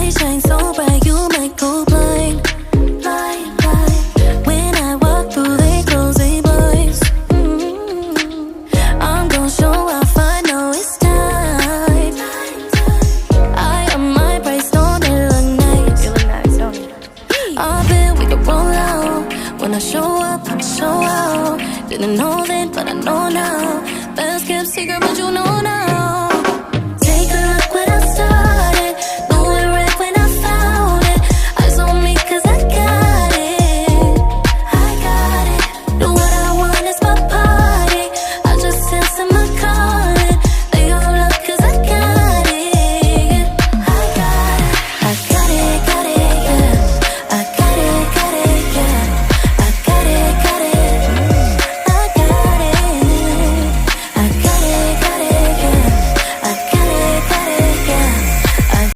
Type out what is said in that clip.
They shine so bright, you might go blind. Blind, blind. When I walk through, they close their blinds. I'm gonna show off, I know it's time. I got my price on it, look nice. You look nice, don't you? I bet we could roll out. When I show up, I'ma show out. Didn't know then, but I know now. Best kept secret, but you know now.